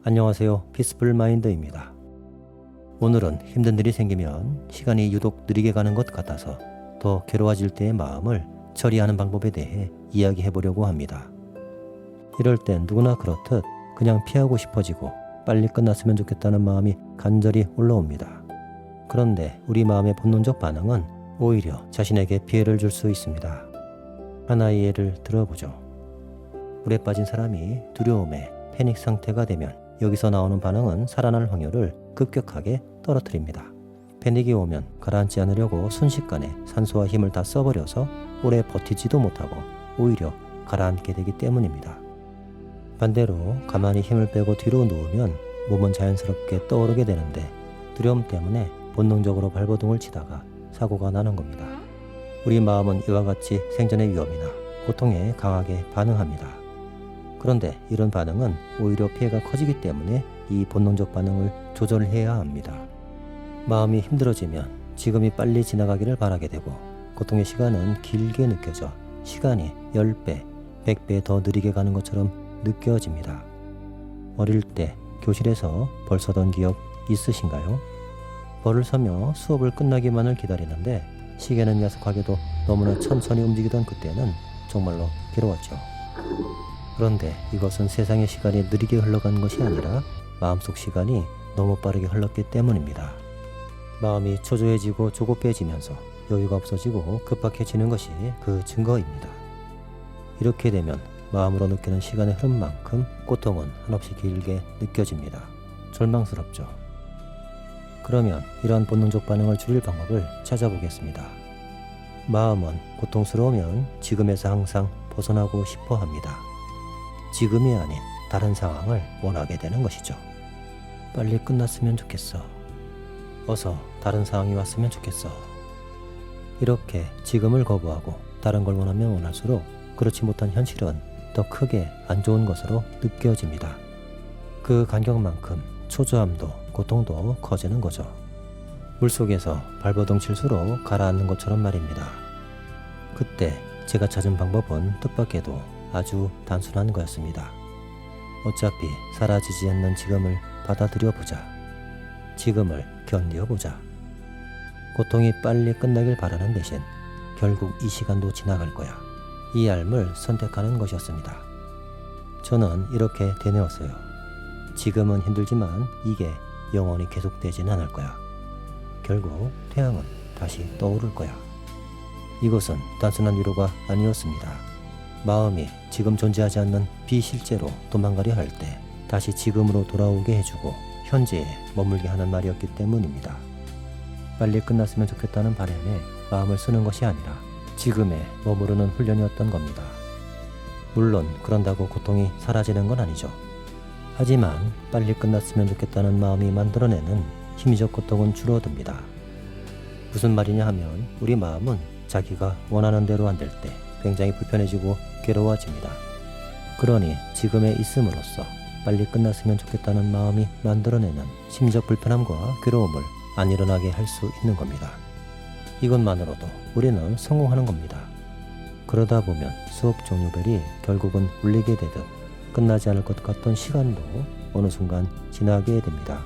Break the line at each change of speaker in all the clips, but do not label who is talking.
안녕하세요. 피스풀 마인드입니다. 오늘은 힘든 일이 생기면 시간이 유독 느리게 가는 것 같아서 더 괴로워질 때의 마음을 처리하는 방법에 대해 이야기해 보려고 합니다. 이럴 땐 누구나 그렇듯 그냥 피하고 싶어지고 빨리 끝났으면 좋겠다는 마음이 간절히 올라옵니다. 그런데 우리 마음의 본능적 반응은 오히려 자신에게 피해를 줄 수 있습니다. 하나의 예를 들어보죠. 물에 빠진 사람이 두려움에 패닉 상태가 되면 여기서 나오는 반응은 살아날 확률을 급격하게 떨어뜨립니다. 패닉이 오면 가라앉지 않으려고 순식간에 산소와 힘을 다 써버려서 오래 버티지도 못하고 오히려 가라앉게 되기 때문입니다. 반대로 가만히 힘을 빼고 뒤로 누우면 몸은 자연스럽게 떠오르게 되는데 두려움 때문에 본능적으로 발버둥을 치다가 사고가 나는 겁니다. 우리 마음은 이와 같이 생존의 위험이나 고통에 강하게 반응합니다. 그런데 이런 반응은 오히려 피해가 커지기 때문에 이 본능적 반응을 조절해야 합니다. 마음이 힘들어지면 지금이 빨리 지나가기를 바라게 되고 고통의 시간은 길게 느껴져 시간이 10배, 100배 더 느리게 가는 것처럼 느껴집니다. 어릴 때 교실에서 벌 서던 기억 있으신가요? 벌을 서며 수업을 끝나기만을 기다리는데 시계는 야속하게도 너무나 천천히 움직이던 그때는 정말로 괴로웠죠. 그런데 이것은 세상의 시간이 느리게 흘러간 것이 아니라 마음속 시간이 너무 빠르게 흘렀기 때문입니다. 마음이 초조해지고 조급해지면서 여유가 없어지고 급박해지는 것이 그 증거입니다. 이렇게 되면 마음으로 느끼는 시간의 흐름만큼 고통은 한없이 길게 느껴집니다. 절망스럽죠. 그러면 이러한 본능적 반응을 줄일 방법을 찾아보겠습니다. 마음은 고통스러우면 지금에서 항상 벗어나고 싶어 합니다. 지금이 아닌 다른 상황을 원하게 되는 것이죠. 빨리 끝났으면 좋겠어. 어서 다른 상황이 왔으면 좋겠어. 이렇게 지금을 거부하고 다른 걸 원하면 원할수록 그렇지 못한 현실은 더 크게 안 좋은 것으로 느껴집니다. 그 간격만큼 초조함도 고통도 커지는 거죠. 물속에서 발버둥 칠수록 가라앉는 것처럼 말입니다. 그때 제가 찾은 방법은 뜻밖에도 아주 단순한 거였습니다. 어차피 사라지지 않는 지금을 받아들여 보자. 지금을 견뎌 보자. 고통이 빨리 끝나길 바라는 대신 결국 이 시간도 지나갈 거야. 이 삶을 선택하는 것이었습니다. 저는 이렇게 되뇌었어요. 지금은 힘들지만 이게 영원히 계속되진 않을 거야. 결국 태양은 다시 떠오를 거야. 이것은 단순한 위로가 아니었습니다. 마음이 지금 존재하지 않는 비실제로 도망가려 할 때 다시 지금으로 돌아오게 해주고 현재에 머물게 하는 말이었기 때문입니다. 빨리 끝났으면 좋겠다는 바람에 마음을 쓰는 것이 아니라 지금에 머무르는 훈련이었던 겁니다. 물론 그런다고 고통이 사라지는 건 아니죠. 하지만 빨리 끝났으면 좋겠다는 마음이 만들어내는 심리적 고통은 줄어듭니다. 무슨 말이냐 하면 우리 마음은 자기가 원하는 대로 안 될 때 굉장히 불편해지고 괴로워집니다. 그러니 지금에 있음으로써 빨리 끝났으면 좋겠다는 마음이 만들어내는 심리적 불편함과 괴로움을 안 일어나게 할 수 있는 겁니다. 이것만으로도 우리는 성공하는 겁니다. 그러다 보면 수업 종료벨이 결국은 울리게 되듯 끝나지 않을 것 같던 시간도 어느 순간 지나게 됩니다.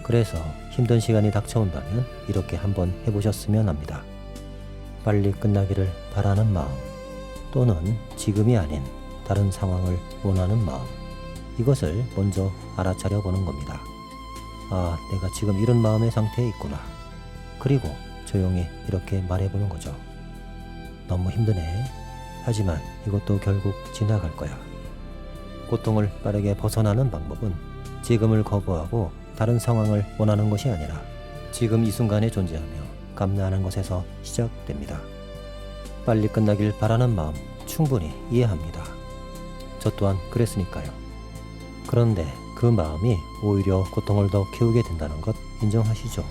그래서 힘든 시간이 닥쳐온다면 이렇게 한번 해보셨으면 합니다. 빨리 끝나기를 바라는 마음 또는 지금이 아닌 다른 상황을 원하는 마음, 이것을 먼저 알아차려 보는 겁니다. 아, 내가 지금 이런 마음의 상태에 있구나. 그리고 조용히 이렇게 말해보는 거죠. 너무 힘드네. 하지만 이것도 결국 지나갈 거야. 고통을 빠르게 벗어나는 방법은 지금을 거부하고 다른 상황을 원하는 것이 아니라 지금 이 순간에 존재하며 감사하는 것에서 시작됩니다. 빨리 끝나길 바라는 마음 충분히 이해합니다. 저 또한 그랬으니까요. 그런데 그 마음이 오히려 고통을 더 키우게 된다는 것 인정하시죠?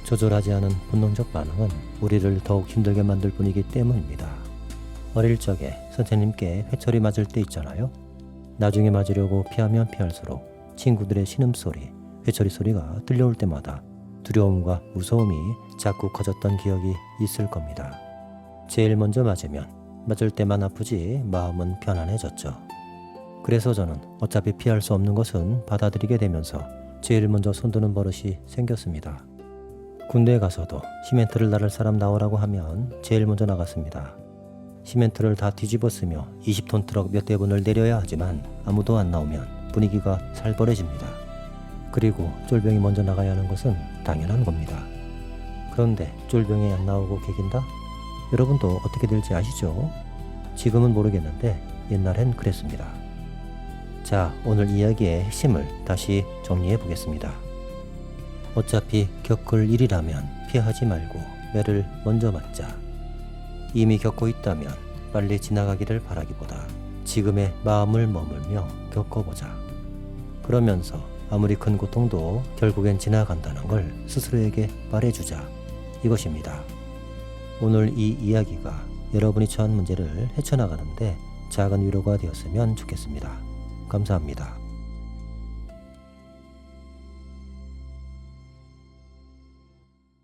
조절하지 않은 본능적 반응은 우리를 더욱 힘들게 만들 뿐이기 때문입니다. 어릴 적에 선생님께 회초리 맞을 때 있잖아요. 나중에 맞으려고 피하면 피할수록 친구들의 신음소리, 회초리 소리가 들려올 때마다 두려움과 무서움이 자꾸 커졌던 기억이 있을 겁니다. 제일 먼저 맞으면 맞을 때만 아프지 마음은 편안해졌죠. 그래서 저는 어차피 피할 수 없는 것은 받아들이게 되면서 제일 먼저 손드는 버릇이 생겼습니다. 군대에 가서도 시멘트를 나를 사람 나오라고 하면 제일 먼저 나갔습니다. 시멘트를 다 뒤집었으며 20톤 트럭 몇 대분을 내려야 하지만 아무도 안 나오면 분위기가 살벌해집니다. 그리고 쫄병이 먼저 나가야 하는 것은 당연한 겁니다. 그런데 쫄병이 안 나오고 개긴다? 여러분도 어떻게 될지 아시죠? 지금은 모르겠는데 옛날엔 그랬습니다. 자, 오늘 이야기의 핵심을 다시 정리해 보겠습니다. 어차피 겪을 일이라면 피하지 말고 매를 먼저 맞자. 이미 겪고 있다면 빨리 지나가기를 바라기보다 지금의 마음을 머물며 겪어보자. 그러면서 아무리 큰 고통도 결국엔 지나간다는 걸 스스로에게 말해주자. 이것입니다. 오늘 이 이야기가 여러분이 처한 문제를 헤쳐나가는데 작은 위로가 되었으면 좋겠습니다. 감사합니다.